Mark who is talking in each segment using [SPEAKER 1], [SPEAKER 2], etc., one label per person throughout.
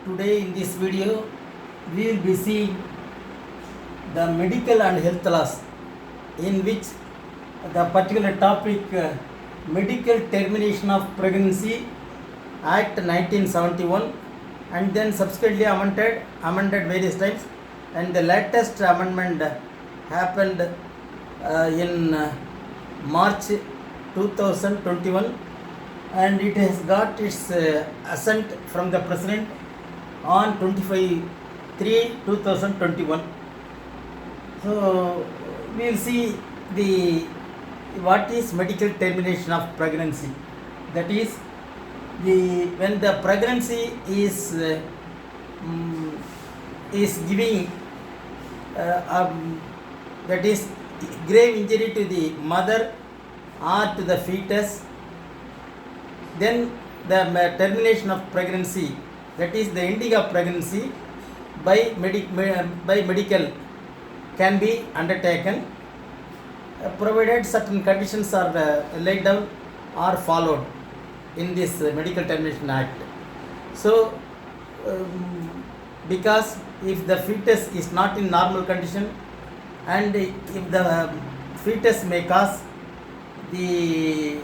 [SPEAKER 1] Today in this video we will be seeing the medical and health laws, in which the particular topic Medical Termination of Pregnancy Act 1971, and then subsequently amended various times, and the latest amendment happened in March 2021, and it has got its assent from the President on 25/3/2021. So we will see what is medical termination of pregnancy. That is, when the pregnancy is giving that is grave injury to the mother or to the fetus, then the termination of pregnancy, that is the ending of pregnancy by medical, can be undertaken, provided certain conditions are laid down or followed in this Medical Termination Act. So because if the fetus is not in normal condition, and if the fetus may cause the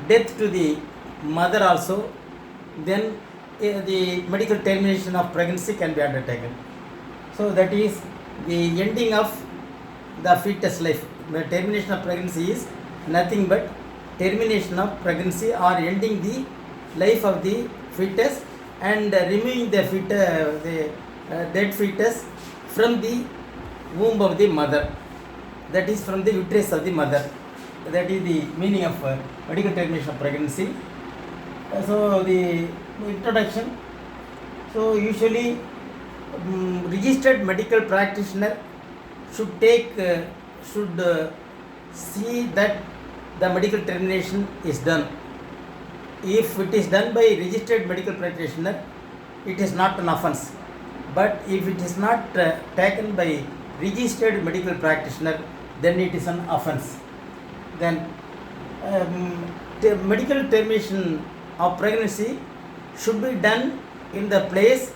[SPEAKER 1] death to the mother also, then the medical termination of pregnancy can be undertaken. So that is the ending of the fetus life. The termination of pregnancy is nothing but termination of pregnancy or ending the life of the fetus and removing the dead fetus from the womb of the mother, that is from the uterus of the mother. That is the meaning of medical termination of pregnancy. So the introduction. So usually registered medical practitioner should see that the medical termination is done. If it is done by registered medical practitioner, it is not an offence. But if it is not taken by registered medical practitioner, then it is an offence. Then the medical termination of pregnancy should be done in the place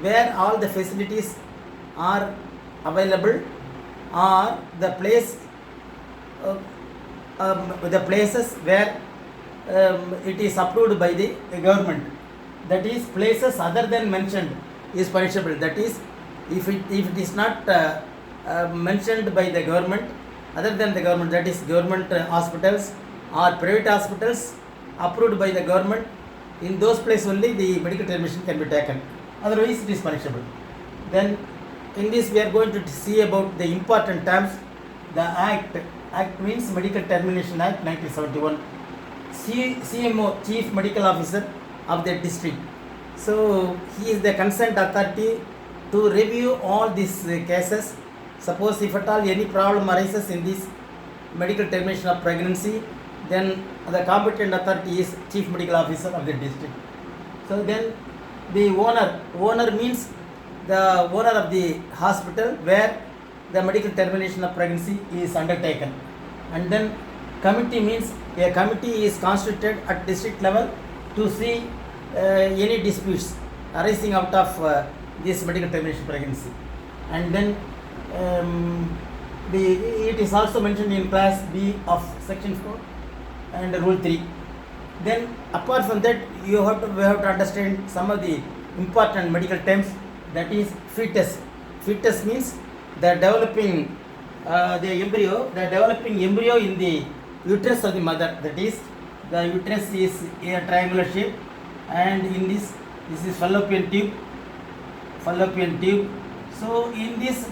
[SPEAKER 1] where all the facilities are available, or the places where it is approved by the government. That is, places other than mentioned is punishable. That is, if it is not mentioned by the government, other than the government, that is government hospitals or private hospitals approved by the government, in those places only the medical termination can be taken. Otherwise it is punishable. Then in this we are going to see about the important terms. The act means Medical Termination Act 1971. CMO, Chief Medical Officer of the district. So he is the concerned authority to review all these cases. Suppose if at all any problem arises in this medical termination of pregnancy, then the competent authority is Chief Medical Officer of the district. So then the owner means the owner of the hospital where the medical termination of pregnancy is undertaken. And then committee means a committee is constituted at district level to see any disputes arising out of this medical termination pregnancy. And then it is also mentioned in class B of section 4 and rule 3. Then apart from that, we have to understand some of the important medical terms. That is fetus. Fetus means the developing embryo in the uterus of the mother. That is, the uterus is a triangular shape, and in this is fallopian tube. So in this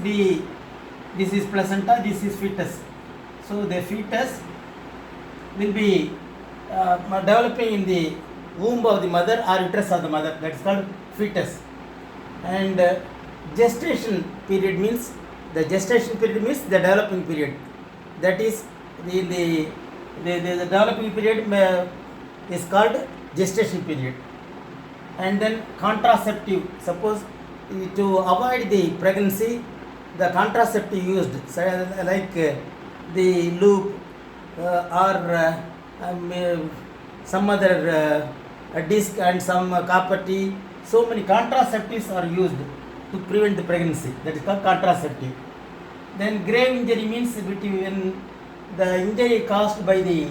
[SPEAKER 1] is placenta, this is fetus. So the fetus will be developing in the womb of the mother or uterus of the mother. That is called fetus. And gestation period means the developing period. That is the developing period is called gestation period. And then contraceptive. Suppose to avoid the pregnancy, the contraceptive used, like the loop or some other a disc and some copper T. So many contraceptives are used to prevent the pregnancy. That is called contraceptive. Then grave injury means between the injury caused by the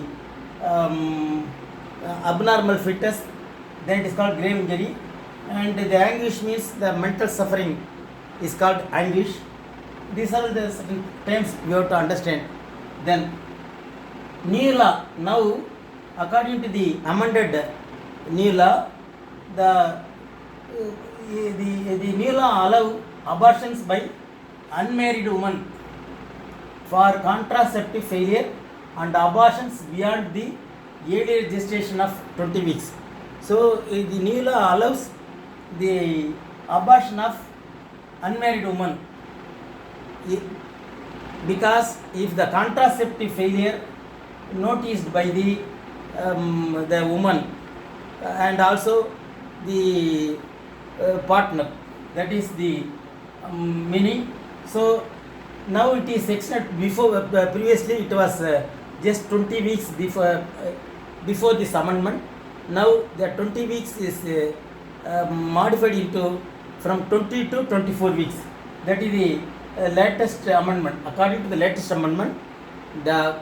[SPEAKER 1] abnormal fetus, then it is called grave injury. And the anguish means the mental suffering is called anguish. These are the certain terms we have to understand. Then new law, now according to the amended new law, the new law allow abortions by unmarried women for contraceptive failure and abortions beyond the earlier gestation of 20 weeks. So the new law allows the abortion of unmarried women because if the contraceptive failure noticed by the woman and also the partner, that is the meaning. So now it is extended. Before previously it was just 20 weeks before this amendment. Now the 20 weeks is modified into from 20 to 24 weeks. That is the latest amendment. According to the latest amendment, the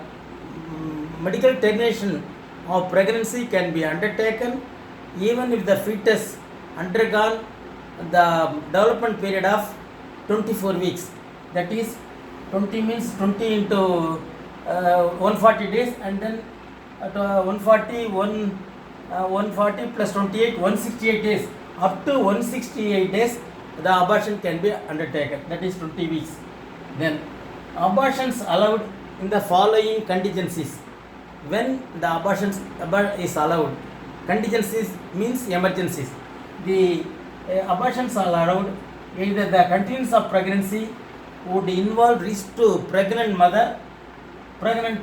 [SPEAKER 1] medical termination of pregnancy can be undertaken even if the fetus undergone the development period of 24 weeks. That is 20 means 20 into 140 days, and then 140 plus 28, 168 days. Up to 168 days the abortion can be undertaken, that is 20 weeks. Then abortions allowed in the following contingencies. When the abortion is allowed, contingencies means emergencies. The abortions are allowed either the continuance of pregnancy would involve risk to pregnant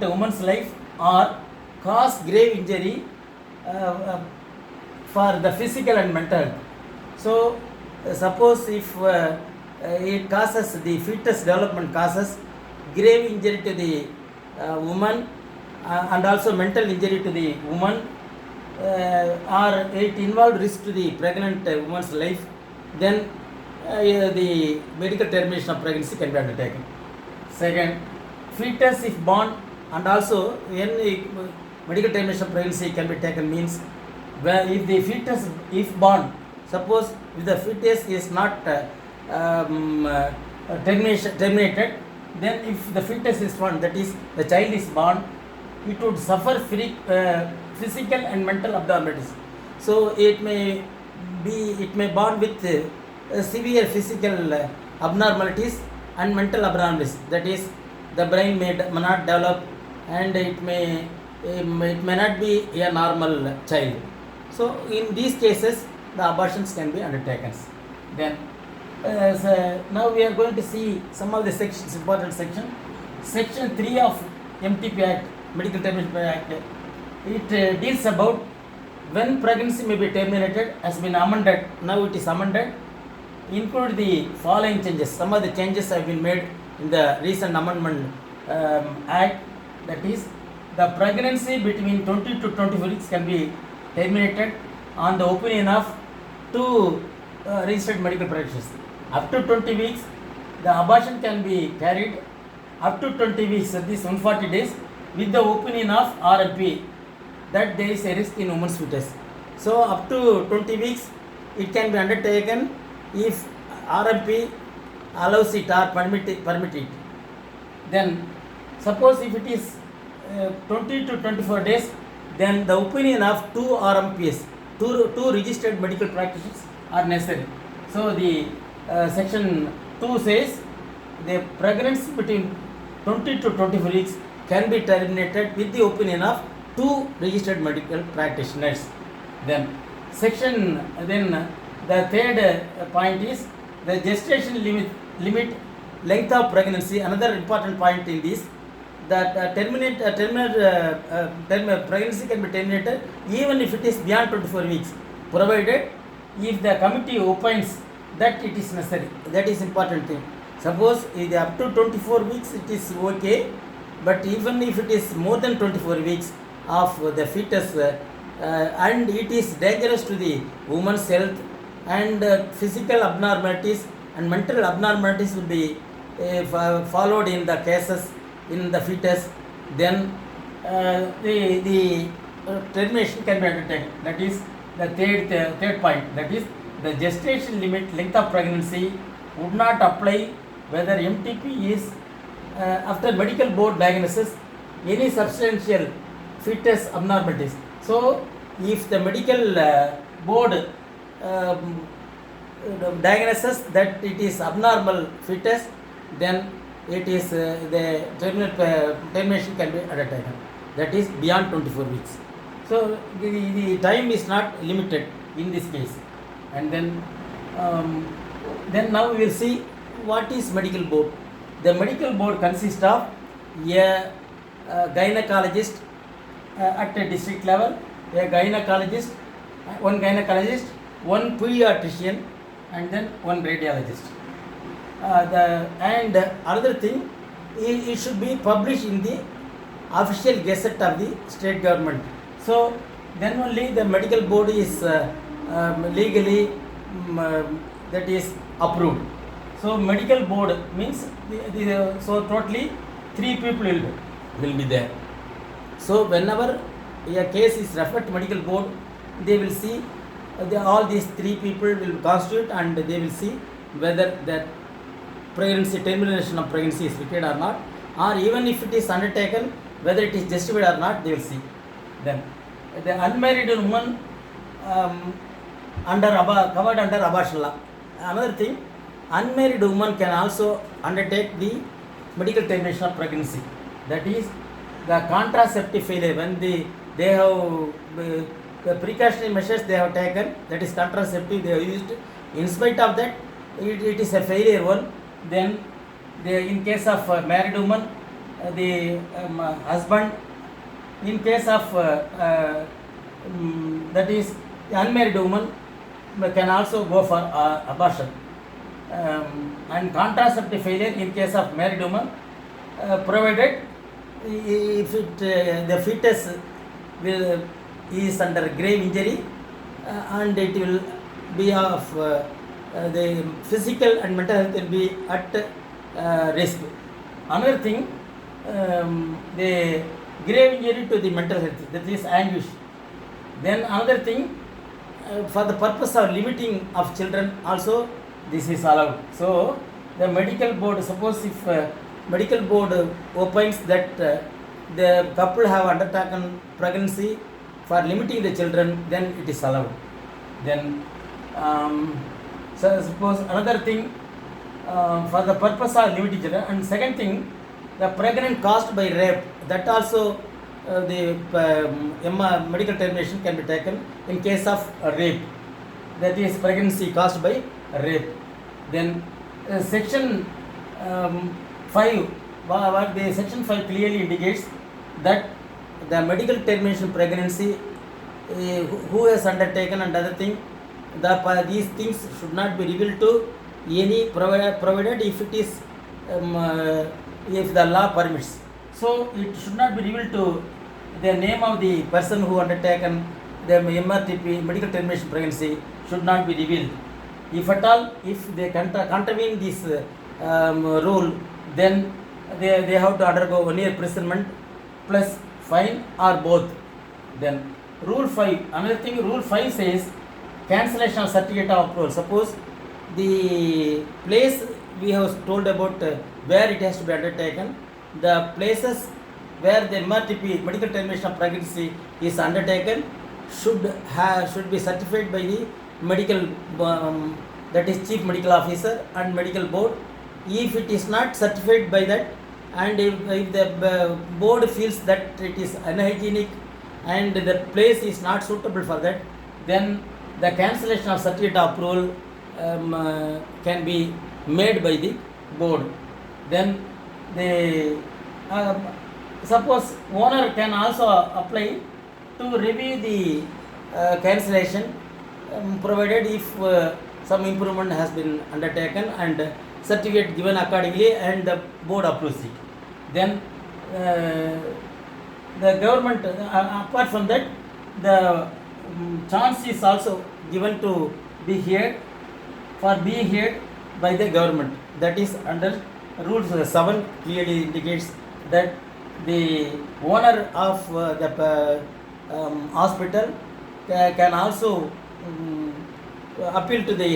[SPEAKER 1] woman's life, or cause grave injury for the physical and mental health. So suppose if it causes the fetus development causes grave injury to the woman and also mental injury to the woman, or it involved risk to the pregnant woman's life, then the medical termination of pregnancy can be undertaken. Second, fetus if born, and also when medical termination of pregnancy can be taken means where if the fetus if born, suppose if the fetus is not terminated, then if the fetus is born, that is the child is born, it would suffer physical and mental abnormalities. So it may born with severe physical abnormalities and mental abnormalities. That is, the brain may not develop, and it may not be a normal child. So in these cases, the abortions can be undertaken. Then now we are going to see some of the sections, important section. Section 3 of MTP Act, Medical Termination Act, it deals about when pregnancy may be terminated, has been amended. Now it is amended, include the following changes. Some of the changes have been made in the recent amendment act. That is, the pregnancy between 20 to 24 weeks can be terminated on the opinion of 2 registered medical practitioners. Up to 20 weeks, the abortion can be carried up to 20 weeks, that is 140 days, with the opinion of RMP that there is a risk in woman's fetus. So up to 20 weeks, it can be undertaken if RMP allows it or permit it. Then suppose if it is 20 to 24 days, then the opinion of 2 RMPs, two registered medical practitioners are necessary. So the section 2 says the pregnancy between 20 to 24 weeks can be terminated with the opinion of 2 registered medical practitioners. Then the third point is the gestation limit length of pregnancy. Another important point in this, that pregnancy can be terminated even if it is beyond 24 weeks, provided if the committee opines that it is necessary. That is important thing. Suppose if up to 24 weeks it is okay, but even if it is more than 24 weeks of the fetus and it is dangerous to the woman's health, and physical abnormalities and mental abnormalities will be followed in the cases in the fetus. Then the termination can be undertaken. That is the third point. That is the gestation limit length of pregnancy would not apply whether MTP is after medical board diagnosis any substantial fetus abnormalities. So if the medical board diagnosis that it is abnormal fetus, then it is the termination can be undertaken. That is beyond 24 weeks. So the time is not limited in this case. And then now we will see what is medical board. The medical board consists of a gynecologist at a district level, a gynecologist, one pediatrician, and then one radiologist. And another thing, it should be published in the official gazette of the state government. So then only the medical board is legally that is approved. So medical board means so totally 3 people will be there. So whenever a case is referred to medical board, they will see all these 3 people will constitute, and they will see whether that pregnancy, termination of pregnancy is required or not, or even if it is undertaken, whether it is justified or not, they will see. Then the unmarried woman covered under abortion law. Another thing, unmarried woman can also undertake the medical termination of pregnancy. That is the contraceptive failure, when they have the precautionary measures they have taken, that is contraceptive they have used, in spite of that it is a failure one, then in case of married woman, the husband, in case of that is the unmarried woman can also go for abortion, and contraceptive failure in case of married woman, provided if the fetus is under grave injury, and it will be of the physical and mental health will be at risk. Another thing, the grave injury to the mental health, that is anguish. Then another thing, for the purpose of limiting of children also this is allowed. So the medical board, suppose if medical board opines that the couple have undertaken pregnancy for limiting the children, then it is allowed. Then so suppose another thing, for the purpose of limiting children. And second thing, the pregnant caused by rape, that also the medical termination can be taken in case of rape, that is pregnancy caused by rape. Then section 5, what the section 5 clearly indicates that the medical termination pregnancy who has undertaken and other thing, these things should not be revealed to any provided if it is if the law permits. So it should not be revealed to the name of the person who undertaken the MRTP, medical termination pregnancy, should not be revealed. If at all, if they contravene this rule, then they have to undergo 1 year imprisonment plus fine or both. Then rule 5, another thing, rule 5 says cancellation of certificate of approval. Suppose the place we have told about where it has to be undertaken, the places where the MRTP, medical termination of pregnancy, is undertaken should be certified by the medical that is chief medical officer and medical board. If it is not certified by that, and if the board feels that it is unhygienic and the place is not suitable for that, then the cancellation of certificate of approval can be made by the board. Then the suppose owner can also apply to review the cancellation, provided if some improvement has been undertaken and certificate given accordingly and the board approves it. Then the government, apart from that, the chance is also given to be heard for being heard by the government. That is under rules 7 clearly indicates that the owner of the hospital can also appeal to the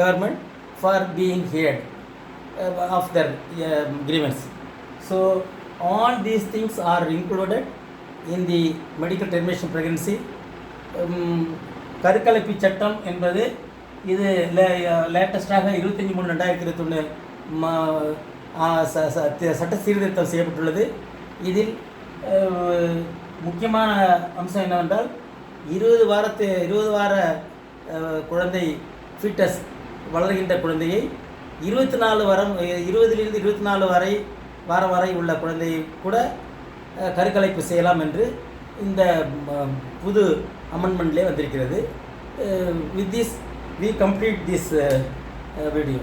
[SPEAKER 1] government for being heard of their grievance. So all these things are included in the medical termination pregnancy. கருக்கலைப்பு சட்டம் என்பது இது லேட்டஸ்டாக 25/3/2021 சட்ட சீர்திருத்தம் செய்யப்பட்டுள்ளது. இதில் முக்கியமான அம்சம் என்னவென்றால் 20 வார குழந்தை ஃபீட்டஸ் வளர்கின்ற குழந்தையை 20லிருந்து 24 வாரம் வரை உள்ள குழந்தையை கூட கருக்கலைப்பு செய்யலாம் என்று இந்த புது அமெண்ட்மெண்ட்லேயே வந்திருக்கிறது. With this we complete this video.